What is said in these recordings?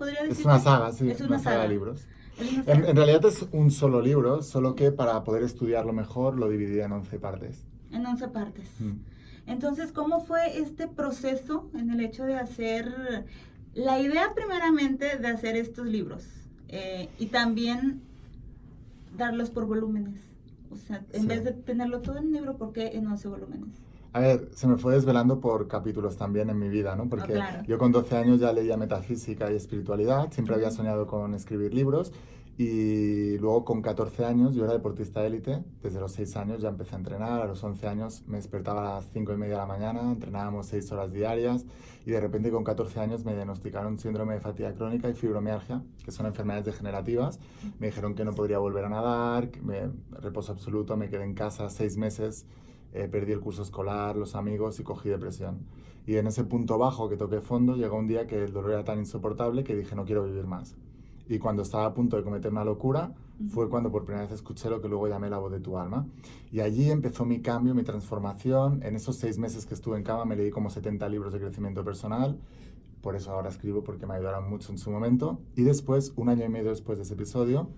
podría decir. Es una saga, sí, Es una una saga de saga. libros. Es una saga. En realidad es un solo libro, solo que para poder estudiarlo mejor lo dividí en 11 partes. En 11 partes. Mm. Entonces, ¿cómo fue este proceso en el hecho de hacer, la idea primeramente de hacer estos libros? Y también darlos por volúmenes. O sea, en Sí. vez de tenerlo todo en un libro, ¿por qué en 11 volúmenes? A ver, se me fue desvelando por capítulos también en mi vida, ¿no? Oh, Porque claro. yo con 12 años ya leía metafísica y espiritualidad, siempre había Ujú. soñado con escribir libros y luego con 14 años yo era deportista élite, desde los 6 años ya empecé a entrenar, a los 11 años me despertaba a las 5:30 de la mañana, entrenábamos 6 horas diarias y de repente con 14 años me diagnosticaron síndrome de fatiga crónica y fibromialgia, que son enfermedades degenerativas. Me dijeron que no podría volver a nadar, reposo absoluto, me quedé en casa 6 meses. Perdí el curso escolar, los amigos y cogí depresión. Y en ese punto bajo que toqué fondo, llegó un día que el dolor era tan insoportable que dije no quiero vivir más. Y cuando estaba a punto de cometer una locura, fue cuando por primera vez escuché lo que luego llamé la voz de tu alma. Y allí empezó mi cambio, mi transformación. En esos 6 meses que estuve en cama me leí como 70 libros de crecimiento personal. Por eso ahora escribo, porque me ayudaron mucho en su momento. Y después, un año y medio después de ese episodio,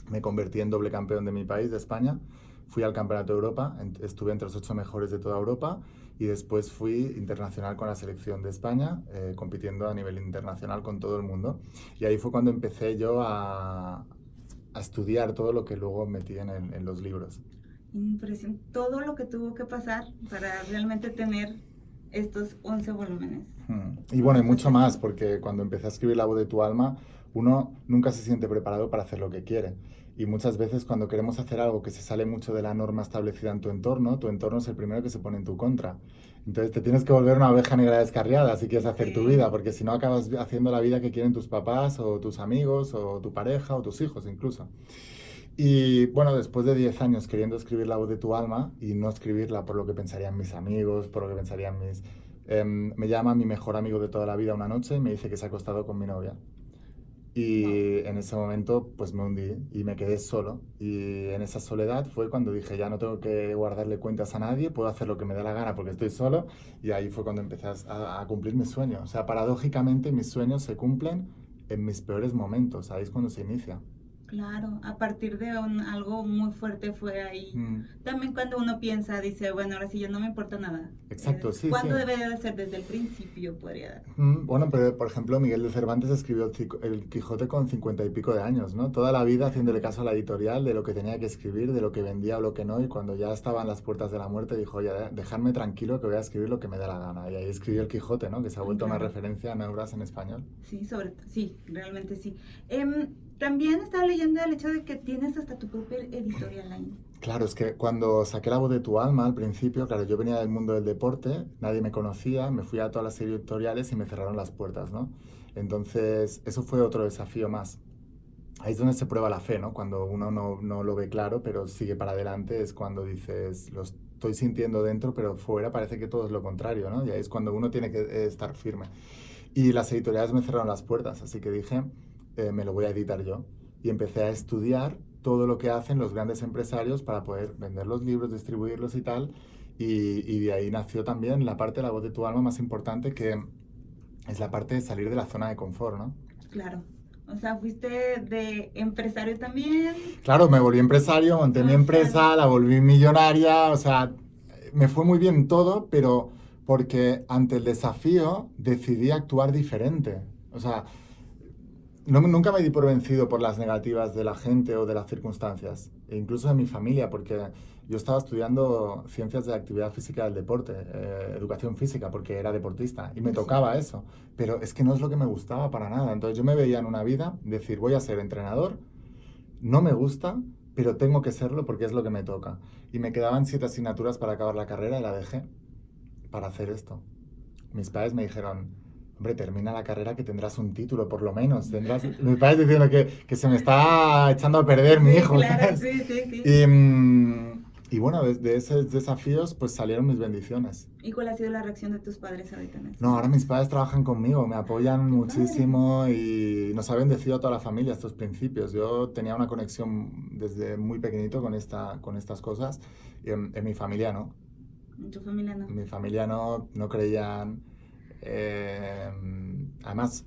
me convertí en doble campeón de mi país, de España. Fui al Campeonato de Europa, estuve entre los 8 mejores de toda Europa y después fui internacional con la selección de España, compitiendo a nivel internacional con todo el mundo. Y ahí fue cuando empecé yo a estudiar todo lo que luego metí en los libros. Impresionante. Todo lo que tuvo que pasar para realmente tener estos 11 volúmenes. Y bueno, y mucho Entonces, más, porque cuando empecé a escribir La voz de tu alma, uno nunca se siente preparado para hacer lo que quiere. Y muchas veces cuando queremos hacer algo que se sale mucho de la norma establecida en tu entorno es el primero que se pone en tu contra. Entonces te tienes que volver una oveja negra descarriada si quieres hacer tu vida, sí, porque si no acabas haciendo la vida que quieren tus papás o tus amigos o tu pareja o tus hijos incluso. Y bueno, después de 10 años queriendo escribir La voz de tu alma y no escribirla por lo que pensarían mis amigos, por lo que pensarían mis... me llama mi mejor amigo de toda la vida una noche y me dice que se ha acostado con mi novia. wow, Y en ese momento pues me hundí y me quedé solo. Y en esa soledad fue cuando dije, ya no tengo que guardarle cuentas a nadie, puedo hacer lo que me dé la gana porque estoy solo. Y ahí fue cuando empecé a cumplir mis sueños. O sea, paradójicamente mis sueños se cumplen en mis peores momentos. Ahí es cuando se inicia. claro, a partir de algo muy fuerte fue ahí. Mm. También cuando uno piensa, dice, bueno, ahora sí ya no me importa nada. Exacto, Es sí, sí. cuando debería de ser desde el principio, podría dar. Bueno, pero por ejemplo, Miguel de Cervantes escribió el Quijote con 50 y pico de años, ¿no? Toda la vida haciéndole caso a la editorial de lo que tenía que escribir, de lo que vendía o lo que no, y cuando ya estaban las puertas de la muerte dijo, oye, dejadme tranquilo que voy a escribir lo que me dé la gana. Y ahí escribió el Quijote, ¿no? Que se ha vuelto una Claro, referencia en obras en español. sí, sí, realmente sí. También estaba leyendo el hecho de que tienes hasta tu propia editorial ahí. Claro, es que cuando saqué La voz de tu alma al principio, claro, yo venía del mundo del deporte, nadie me conocía, me fui a todas las editoriales y me cerraron las puertas, ¿no? Entonces, eso fue otro desafío más. Ahí es donde se prueba la fe, ¿no? Cuando uno no lo ve claro, pero sigue para adelante, es cuando dices, lo estoy sintiendo dentro, pero fuera parece que todo es lo contrario, ¿no? Y ahí es cuando uno tiene que estar firme. Y las editoriales me cerraron las puertas, así que dije, me lo voy a editar yo. Y empecé a estudiar todo lo que hacen los grandes empresarios para poder vender los libros, distribuirlos y tal. Y de ahí nació también la parte de la voz de tu alma más importante, que es la parte de salir de la zona de confort, ¿no? Claro. O sea, fuiste de empresario también. Claro, me volví empresario, monté mi O sea, empresa, la volví millonaria, o sea, me fue muy bien todo, pero porque ante el desafío decidí actuar diferente. O sea, nunca me di por vencido por las negativas de la gente o de las circunstancias, e incluso de mi familia, porque yo estaba estudiando ciencias de la actividad física del deporte, educación física, porque era deportista y me sí, tocaba eso, pero es que no es lo que me gustaba para nada. Entonces yo me veía en una vida decir, voy a ser entrenador, no me gusta, pero tengo que serlo porque es lo que me toca. Y me quedaban 7 asignaturas para acabar la carrera y la dejé para hacer esto. Mis padres me dijeron, hombre, termina la carrera que tendrás un título, por lo menos. Tendrás... Mis padres diciendo que se me está echando a perder mi sí, hijo, claro, ¿sabes? sí, sí, sí. Y bueno, de esos desafíos pues salieron mis bendiciones. ¿Y cuál ha sido la reacción de tus padres ahorita en este No, ahora momento? mis padres trabajan conmigo, me apoyan Qué padre. muchísimo y nos ha bendecido a toda la familia estos principios. Yo tenía una conexión desde muy pequeñito con estas cosas y en mi familia no. En tu familia no. En mi familia no creían. Además,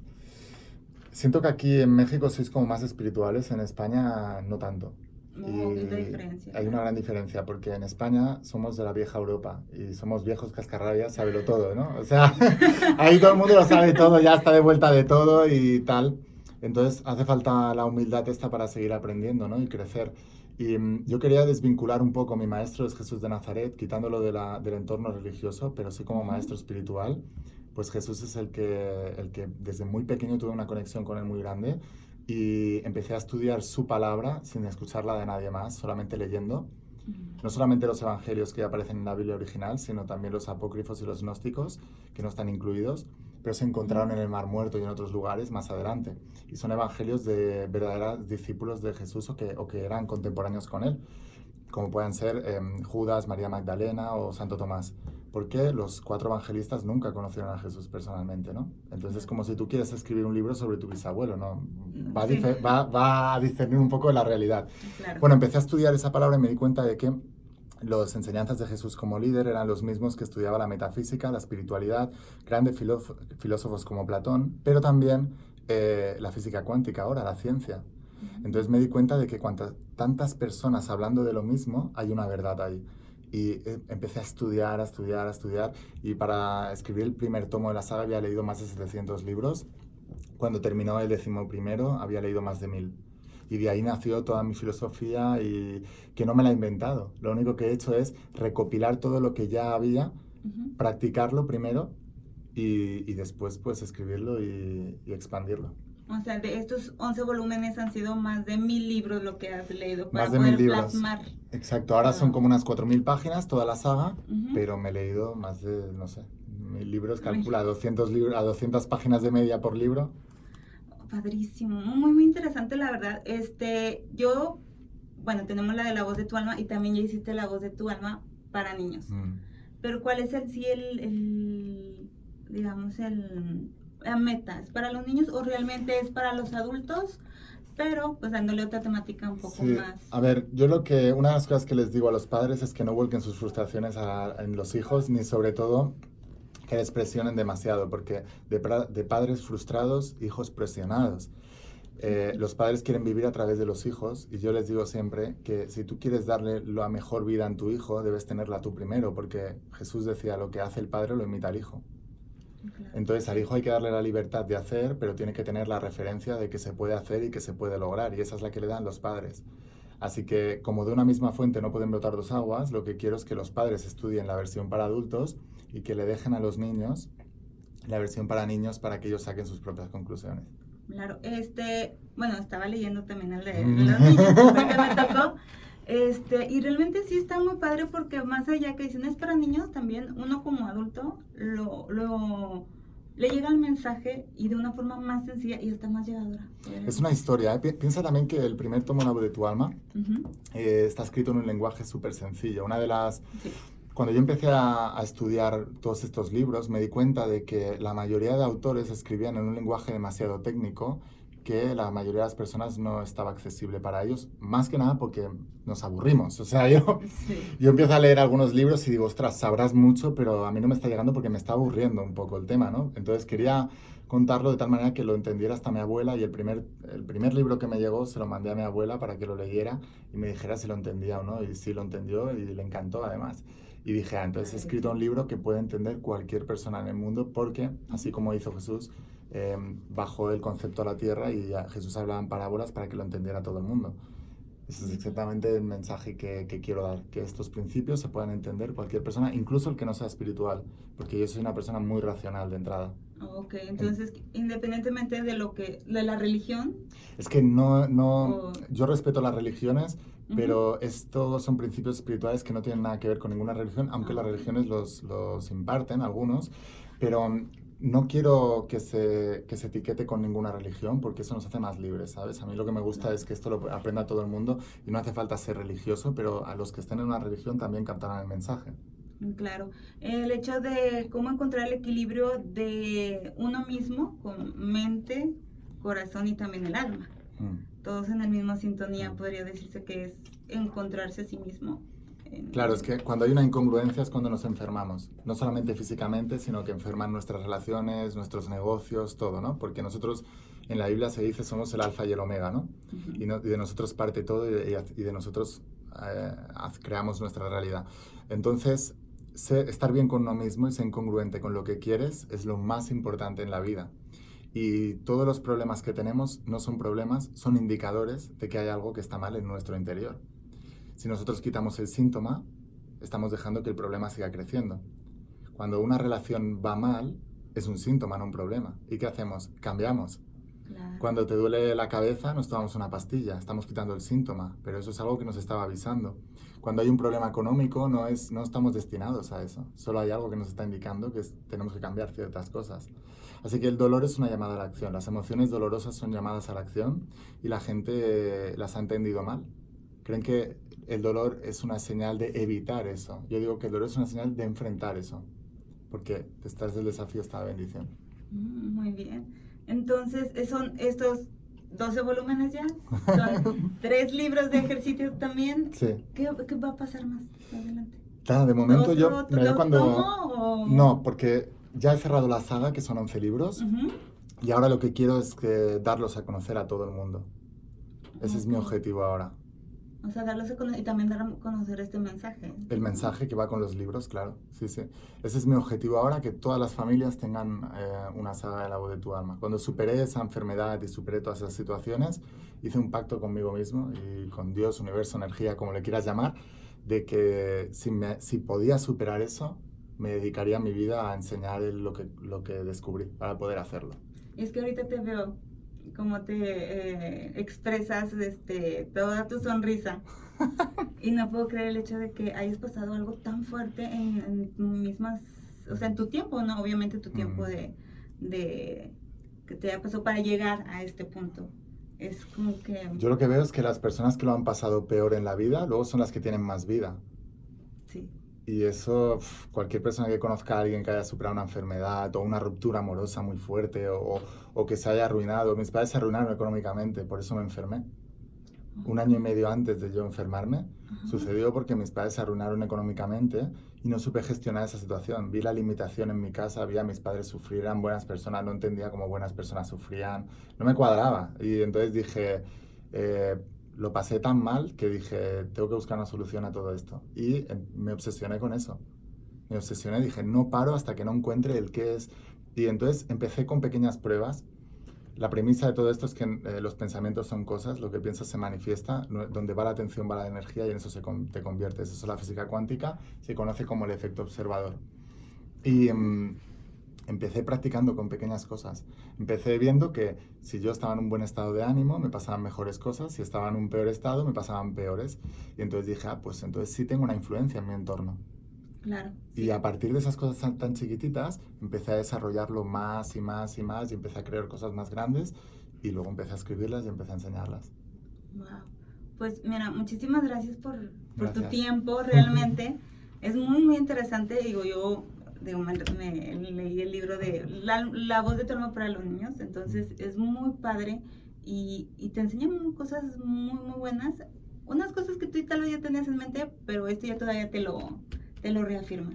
Siento que aquí en México sois como más espirituales, en España no tanto. No, Y es la diferencia, hay una claro. gran diferencia, porque en España somos de la vieja Europa y somos viejos cascarrabias, sábelo todo, ¿no? O sea, ahí todo el mundo lo sabe todo, ya está de vuelta de todo y tal. Entonces hace falta la humildad esta para seguir aprendiendo, ¿no? Y crecer. Y yo quería desvincular un poco, mi maestro es Jesús de Nazaret, quitándolo del entorno religioso, pero sí como Ujú. maestro espiritual. Pues Jesús es el que desde muy pequeño tuve una conexión con él muy grande y empecé a estudiar su palabra sin escucharla de nadie más, solamente leyendo. No solamente los evangelios que aparecen en la Biblia original, sino también los apócrifos y los gnósticos, que no están incluidos, pero se encontraron en el Mar Muerto y en otros lugares más adelante. Y son evangelios de verdaderos discípulos de Jesús o que eran contemporáneos con él, como puedan ser Judas, María Magdalena o Santo Tomás. Porque los cuatro evangelistas nunca conocieron a Jesús personalmente, ¿no? Entonces es como si tú quieres escribir un libro sobre tu bisabuelo, ¿no? Va a, Sí, va a discernir un poco de la realidad. claro. Bueno, empecé a estudiar esa palabra y me di cuenta de que las enseñanzas de Jesús como líder eran los mismos que estudiaba la metafísica, la espiritualidad, grandes filósofos como Platón, pero también la física cuántica ahora, la ciencia. Entonces me di cuenta de que cuantas tantas personas hablando de lo mismo, hay una verdad ahí. Y empecé a estudiar, a estudiar, a estudiar. Y para escribir el primer tomo de la saga había leído más de 700 libros. Cuando terminó el 11º había leído más de 1000. Y de ahí nació toda mi filosofía y que no me la he inventado. Lo único que he hecho es recopilar todo lo que ya había, Ujú. practicarlo primero y después pues escribirlo y expandirlo. O sea, de estos 11 volúmenes han sido más de 1000 libros lo que has leído Más para de 1000 poder libros. plasmar. Exacto, ahora son Wow. como unas 4000 páginas toda la saga, Ujú. pero me he leído más de, no sé, 1000 libros, Uy, calcula 200, a 200 páginas de media por libro. padrísimo, muy, muy interesante la verdad. Yo, bueno, tenemos la de La Voz de tu Alma y también ya hiciste La Voz de tu Alma para niños. Mm. Pero ¿cuál es digamos, la meta? ¿Es para los niños o realmente es para los adultos? Pero pues dándole otra temática un poco Sí, más. a ver, yo una de las cosas que les digo a los padres es que no vuelquen sus frustraciones en los hijos, ni sobre todo que les presionen demasiado, porque de padres frustrados, hijos presionados. Los padres quieren vivir a través de los hijos y yo les digo siempre que si tú quieres darle la mejor vida a tu hijo, debes tenerla tú primero, porque Jesús decía, lo que hace el padre lo imita el hijo. Claro. Entonces al hijo hay que darle la libertad de hacer, pero tiene que tener la referencia de que se puede hacer y que se puede lograr, y esa es la que le dan los padres. Así que como de una misma fuente no pueden brotar dos aguas, lo que quiero es que los padres estudien la versión para adultos y que le dejen a los niños la versión para niños para que ellos saquen sus propias conclusiones. Claro, bueno, estaba leyendo también el de los niños, que fue que me tocó. Y realmente sí está muy padre porque más allá que dicen es para niños, también uno como adulto le llega el mensaje y de una forma más sencilla y está más llegadora. Es una historia, ¿eh? Piensa también que el primer tomo, La Voz de tu Alma, Ujú. está escrito en un lenguaje súper sencillo. Sí. Cuando yo empecé a estudiar todos estos libros, me di cuenta de que la mayoría de autores escribían en un lenguaje demasiado técnico que la mayoría de las personas no estaba accesible para ellos, más que nada porque nos aburrimos. O sea, Sí. yo empiezo a leer algunos libros y digo, ostras, sabrás mucho, pero a mí no me está llegando porque me está aburriendo un poco el tema, ¿no? Entonces quería contarlo de tal manera que lo entendiera hasta mi abuela y el primer libro que me llegó se lo mandé a mi abuela para que lo leyera y me dijera si lo entendía o no. Y sí lo entendió y le encantó además. Y dije, entonces he escrito un libro que puede entender cualquier persona en el mundo porque, así como hizo Jesús, bajó el concepto a la tierra y Jesús hablaba en parábolas para que lo entendiera todo el mundo. Ese es exactamente el mensaje que quiero dar, que estos principios se puedan entender cualquier persona, incluso el que no sea espiritual, porque yo soy una persona muy racional de entrada. Ok, entonces independientemente de la religión. Es que yo respeto las religiones, pero estos son principios espirituales que no tienen nada que ver con ninguna religión, aunque las religiones los imparten algunos, pero no quiero que se etiquete con ninguna religión porque eso nos hace más libres, ¿sabes? A mí lo que me gusta es que esto lo aprenda todo el mundo y no hace falta ser religioso, pero a los que estén en una religión también captarán el mensaje. Claro, el hecho de cómo encontrar el equilibrio de uno mismo con mente, corazón y también el alma. Todos en la misma sintonía, podría decirse que es encontrarse a sí mismo. Claro, es que cuando hay una incongruencia es cuando nos enfermamos, no solamente físicamente, sino que enferman nuestras relaciones, nuestros negocios, todo, ¿no? Porque nosotros En la Biblia se dice somos el alfa y el omega, ¿no? Ujú. Y de nosotros parte todo y de nosotros creamos nuestra realidad. Entonces, estar bien con uno mismo y ser congruente con lo que quieres es lo más importante en la vida. Y todos los problemas que tenemos no son problemas, son indicadores de que hay algo que está mal en nuestro interior. Si nosotros quitamos el síntoma, estamos dejando que el problema siga creciendo. Cuando una relación va mal, es un síntoma, no un problema. ¿Y qué hacemos? Cambiamos. Claro. Cuando te duele la cabeza, nos tomamos una pastilla, estamos quitando el síntoma, pero eso es algo que nos estaba avisando. Cuando hay un problema económico, no estamos destinados a eso. Solo hay algo que nos está indicando que tenemos que cambiar ciertas cosas. Así que el dolor es una llamada a la acción. Las emociones dolorosas son llamadas a la acción y la gente las ha entendido mal. Creen que el dolor es una señal de evitar eso. Yo digo que el dolor es una señal de enfrentar eso, porque detrás del desafío está la bendición. Muy bien. Entonces, son estos 12 volúmenes ya, son 3 libros de ejercicio también. Sí. ¿Qué va a pasar más adelante? Claro, de momento ¿Otro tomo? No, porque ya he cerrado la saga, que son 11 libros, Ujú. y ahora lo que quiero es darlos a conocer a todo el mundo. Ese es mi objetivo ahora. O sea, darlos a conocer y también dar a conocer este mensaje. El mensaje que va con los libros, claro. Sí, sí. Ese es mi objetivo ahora, que todas las familias tengan una saga de La Voz de tu Alma. Cuando superé esa enfermedad y superé todas esas situaciones, hice un pacto conmigo mismo y con Dios, universo, energía, como le quieras llamar, de que si podía superar eso, me dedicaría mi vida a enseñar lo que descubrí para poder hacerlo. Y es que ahorita te veo cómo te expresas toda tu sonrisa. Y no puedo creer el hecho de que hayas pasado algo tan fuerte en mismas, o sea, en tu tiempo, ¿no? Obviamente tu tiempo de que te ha pasado para llegar a este punto. Es como que... Yo lo que veo es que las personas que lo han pasado peor en la vida, luego son las que tienen más vida. Sí. Y eso, cualquier persona que conozca a alguien que haya superado una enfermedad o una ruptura amorosa muy fuerte o que se haya arruinado. Mis padres se arruinaron económicamente, por eso me enfermé. 1 año y medio antes de yo enfermarme, sucedió porque mis padres se arruinaron económicamente y no supe gestionar esa situación. Vi la limitación en mi casa, vi a mis padres sufrir, eran buenas personas, no entendía cómo buenas personas sufrían, no me cuadraba. Y entonces dije, lo pasé tan mal que dije, tengo que buscar una solución a todo esto. Y me obsesioné con eso. Me obsesioné, dije, no paro hasta que no encuentre el qué es. Y entonces empecé con pequeñas pruebas. La premisa de todo esto es que los pensamientos son cosas, lo que piensas se manifiesta, donde va la atención va la energía y en eso te conviertes. Eso es la física cuántica, se conoce como el efecto observador. Y empecé practicando con pequeñas cosas. Empecé viendo que si yo estaba en un buen estado de ánimo, me pasaban mejores cosas, si estaba en un peor estado, me pasaban peores. Y entonces dije, pues entonces sí tengo una influencia en mi entorno. Claro. Y a partir de esas cosas tan chiquititas, empecé a desarrollarlo más y más y más y empecé a crear cosas más grandes y luego empecé a escribirlas y empecé a enseñarlas. Wow. Pues mira, muchísimas gracias por tu tiempo, realmente. Es muy, muy interesante. Digo, yo me leí el libro de la Voz de tu Alma para los niños, entonces es muy padre y te enseña cosas muy, muy buenas. Unas cosas que tú tal vez ya tenías en mente, pero esto ya todavía te lo reafirma.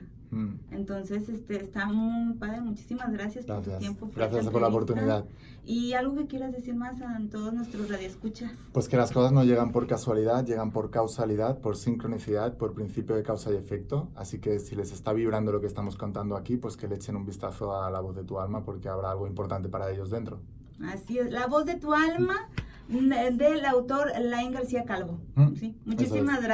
Entonces, está muy padre. Muchísimas gracias por tu tiempo. Gracias por la oportunidad. ¿Y algo que quieras decir más a todos nuestros radioescuchas? Pues que las cosas no llegan por casualidad, llegan por causalidad, por sincronicidad, por principio de causa y efecto. Así que si les está vibrando lo que estamos contando aquí, pues que le echen un vistazo a La Voz de tu Alma porque habrá algo importante para ellos dentro. Así es, La Voz de tu Alma, del autor Laín García Calvo. ¿Sí? Muchísimas gracias.